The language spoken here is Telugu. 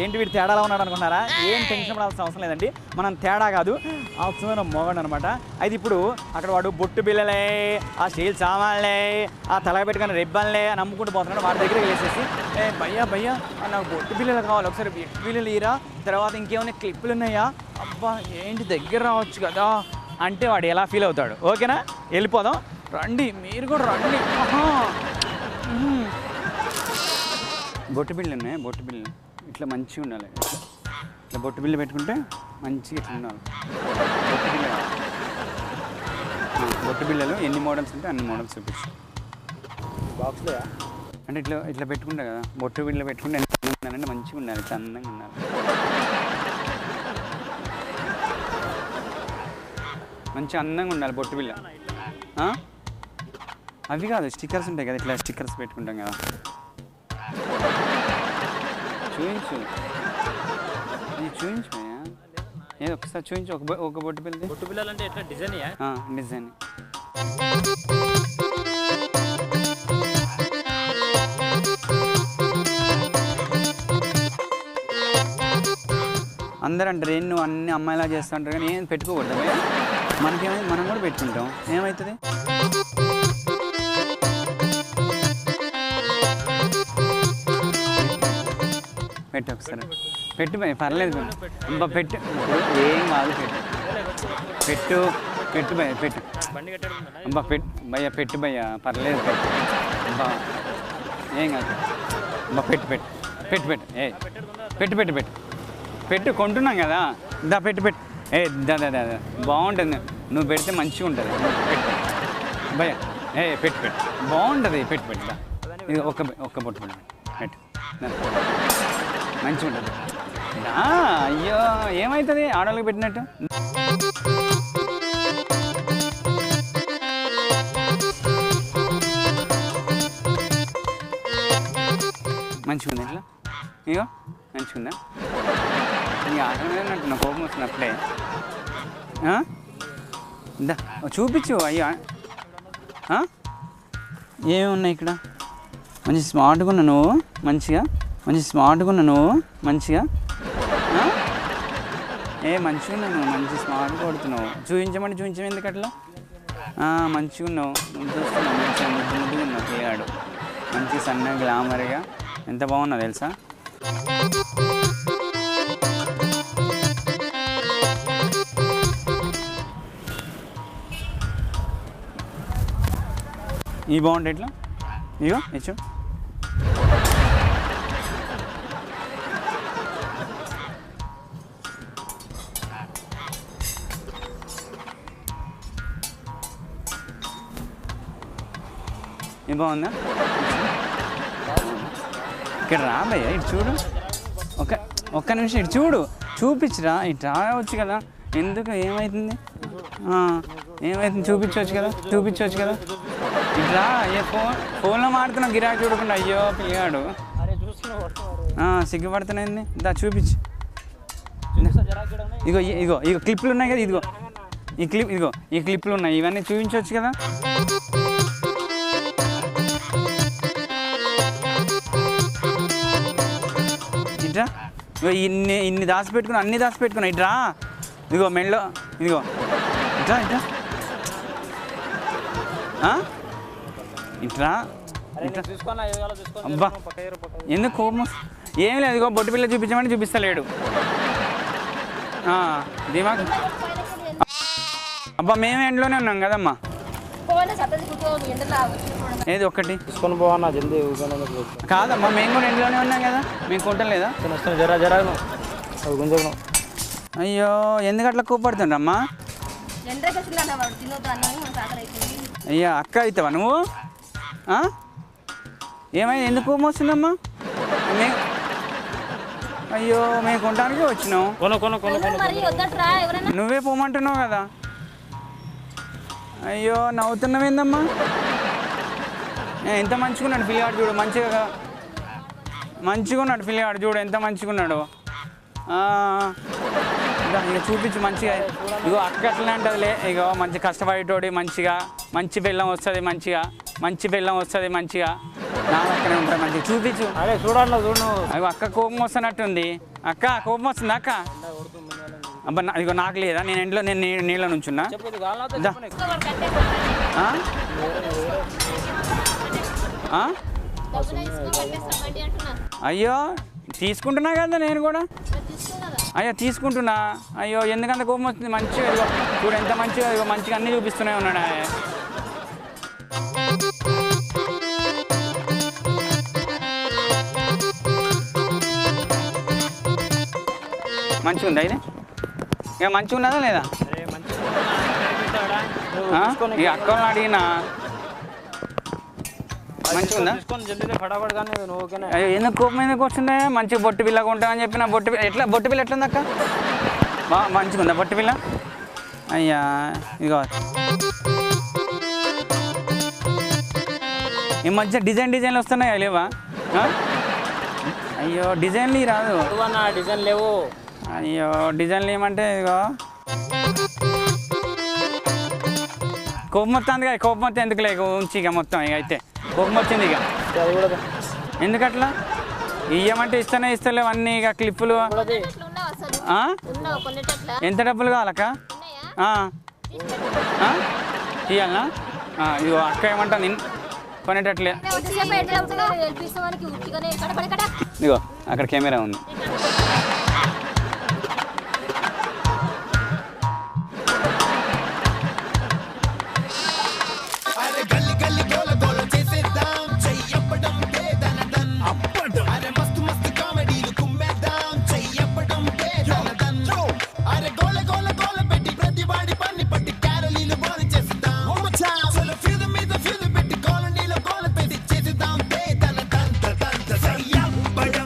ఏంటి వీడు తేడాలా ఉన్నాడు అనుకున్నారా? ఏం టెన్షన్ పడాల్సిన అవసరం లేదండి. మనం తేడా కాదు, అవసరమైన మోగండి అనమాట. అయితే ఇప్పుడు అక్కడ వాడు బొట్టు బిల్లలే, ఆ స్టీల్ సామాన్లే, ఆ తలగ పెట్టుకుని రిబ్బన్లే అని అమ్ముకుంటూ పోతున్నాడు. వాడి దగ్గరికి వెళ్ళేసేసి భయ్యా నాకు బొట్టు బిల్లలు కావాలి, ఒకసారి బొట్టు బిల్లలు ఇరా, తర్వాత ఇంకేమైనా క్లిప్పులు ఉన్నాయా, అబ్బా ఏంటి దగ్గర రావచ్చు కదా అంటే వాడు ఎలా ఫీల్ అవుతాడు? ఓకేనా, వెళ్ళిపోదాం రండి, మీరు కూడా రండి. బొట్టు బిల్లు ఉన్నాయి, బొట్టు బిల్లు ఇట్లా మంచిగా ఉండాలి. ఇట్లా బొట్టు బిల్లు పెట్టుకుంటే మంచిగా ఇట్లా ఉండాలి. బొట్టు బిల్లు బొట్టు బిల్లలు ఎన్ని మోడల్స్ ఉంటే అన్ని మోడల్స్ చూపించు బాక్స్లో. అంటే ఇట్లా ఇట్లా పెట్టుకుంటా కదా, బొట్టు బిల్లు పెట్టుకుంటే ఎంత ఉండాలంటే మంచిగా ఉండాలి, ఇట్లా అందంగా ఉండాలి. మంచి అందంగా ఉండాలి బొట్టు బిల్ల. అవి కాదు, స్టిక్కర్స్ ఉంటాయి కదా, ఇట్లా స్టిక్కర్స్ పెట్టుకుంటాం కదా. చూపించు, ఇది చూపించు, ఏదో ఒకసారి చూపించు. ఒక బొట్టు బిల్ల. బొట్టు బిల్లలు అంటే ఎట్లా డిజైన్? డిజైన్. అందరూ అంటారు ఏం నువ్వు అన్ని అమ్మాయిలా చేస్తూ అంటారు, కానీ ఏం పెట్టుకోకూడదు. మనకేమైంది, మనం కూడా పెట్టుకుంటాం, ఏమవుతుంది? పెట్టు ఒకసారి, పెట్టు భయ, పర్లేదు అబ్బా, పెట్టు, ఏం కాదు, పెట్టు పెట్టు భయ, పెట్టు అబ్బా, పెట్టు భయ్య, పెట్టు భయ్య, పర్లేదు, పెట్టు అబ్బా, ఏం కాదు అబ్బా, పెట్టు పెట్టు పెట్టు పెట్టు ఏ పెట్టు పెట్టు పెట్టు పెట్టు, కొంటున్నాం కదా, దా పెట్టు పెట్టు, దా బాగుంటుంది, నువ్వు పెడితే మంచిగా ఉంటుంది, పెట్టు భయ్య, పెట్టు పెట్టు, బాగుంటుంది, పెట్టు పెట్టు, ఇది ఒక్క బొట్టు పెట్టు పెట్టు, మంచిగా ఉంటుంది. అయ్యో ఏమవుతుంది ఆడవాళ్ళకి పెట్టినట్టు? మంచిగా ఉంది ఇట్లా, ఇగో మంచిగా ఉందా? నీ ఆడవాళ్ళన్నట్టు నా కోపం వచ్చినప్పుడే చూపించు. అయ్యా ఏమున్నాయి ఇక్కడ? మంచి స్మార్ట్గా ఉన్నా నువ్వు, మంచిగా స్మార్ట్గా ఉన్నా నువ్వు, మంచిగా మంచిగా ఉన్నావు నువ్వు, మంచి స్మార్ట్గా కొడుతున్నావు. చూపించమని ఎందుకు అట్లా? మంచిగా ఉన్నావు, చూస్తున్నావు, మంచిగా ముద్దుగా ఉన్నావు, పిల్లాడు మంచి సన్న గ్లామర్గా, ఎంత బాగున్నావు తెలుసా? ఈ బాగుంటాయి ఇట్లా, ఇగో ఇచ్చు ఏం బాగుందా? ఇక్కడ రా భయ్య, ఇటు చూడు, ఒక్క నిమిషం ఇటు చూడు, చూపించురా, ఇటు రావచ్చు కదా, ఎందుకు ఏమవుతుంది? చూపించవచ్చు కదా, ఇటు రా. ఫోన్లో మాడుతున్నావు గిరాకీ చూడకుండా, అయ్యో పిల్లాడు సిగ్గుపడుతున్నాయింది, దా చూపించు. ఇగో క్లిప్లు ఉన్నాయి కదా, ఈ క్లిప్లు ఉన్నాయి, ఇవన్నీ చూపించవచ్చు కదా. ఇట్రా, ఇన్ని దాచిపెట్టుకున్నా, అన్ని దాచిపెట్టుకున్నా, ఇట్రా, ఇదిగో మెళ్ళో, ఇదిగో ఇట్రా ఇట్రా అబ్బా, ఎందుకు కోపం? ఏం లేదు, ఇదిగో బొట్టు పిల్ల చూపించమని చూపిస్తలేడు. దిమాగ్ అబ్బా, మేము ఎండలోనే ఉన్నాం కదమ్మా. ఏది ఒక్కటి తీసుకొని పోవన్నా జల్దీ. కాదమ్మా, మేము కూడా ఎండలోనే ఉన్నాం కదా, మేము కొంటలేదా? జరా అయ్యో, ఎందుకు అట్లా కోపడుతుండమ్మా? అయ్యా అక్క అవుతావా నువ్వు? ఏమైంది, ఎందుకు కోపం వస్తుందమ్మా? అయ్యో మేము కొనడానికి వచ్చినావు. నువ్వే పోమంటున్నావు కదా. అయ్యో నవ్వుతున్నావేందమ్మా? ఎంత మంచిగా ఉన్నాడు పిల్లిగాడు చూడు, మంచిగా ఉన్నాడు పిల్లిగాడు చూడు, ఎంత మంచిగా ఉన్నాడు. ఇక చూపించు మంచిగా. ఇగో అక్క అట్లనే అంటదిలే. ఇగో మంచి కష్టపడేటోడి మంచిగా మంచి బెల్లం వస్తుంది, మంచి బెల్లం వస్తుంది మంచిగా. నా అక్కనే ఉంటుంది మంచిగా. చూపించు. అదే చూడండి చూడు. అయ్యో అక్క కోపం వస్తున్నట్టుంది. అక్క కోపం వస్తుంది అక్క. అబ్బా ఇగో నాకు లేదా, నేను ఇంట్లో నేను నీళ్ళ నుంచున్నా. అయ్యో తీసుకుంటున్నా కదా నేను కూడా. అయ్యో తీసుకుంటున్నా. అయ్యో ఎందుకంత కోపం వస్తుంది? మంచిగా ఇగో చూడు ఎంత మంచిగా, ఇగో మంచిగా అన్నీ చూపిస్తూనే ఉన్నాడు. మంచిగా ఉందా ఇది? ఇక మంచిగా ఉన్నదా లేదా? ఇక అక్కని అడిగినా మంచిగా ఉందా? అయ్యో ఎందుకు కోపం ఎందుకు వస్తుండే? మంచిగా బొట్టు పిల్ల కొంటామని చెప్పిన. బొట్టు పిల్ల ఎట్లుంది అక్క? మంచిగా ఉందా బొట్టు పిల్ల? అయ్యా ఇగో ఈ మధ్య డిజైన్లు వస్తున్నాయా లేవా? అయ్యో డిజైన్లు రాదు. డిజైన్ లేవు. అయ్యో డిజైన్లు ఏమంటే ఇగో కోపం వస్తుంది కదా. కోపం వస్తే ఎందుకు లేక ఉంచి ఇక మొత్తం. ఇక అయితే కోపం వచ్చింది ఇక. ఎందుకట్లా? ఇయ్యమంటే ఇస్తలేవు అన్నీ. ఇక క్లిప్పులు ఎంత డబ్బులు కావాలక్క? ఇవ్వాలనా? ఇగో అక్క ఏమంటా నేను కొనేటట్లే. ఇగో అక్కడ కెమెరా ఉంది.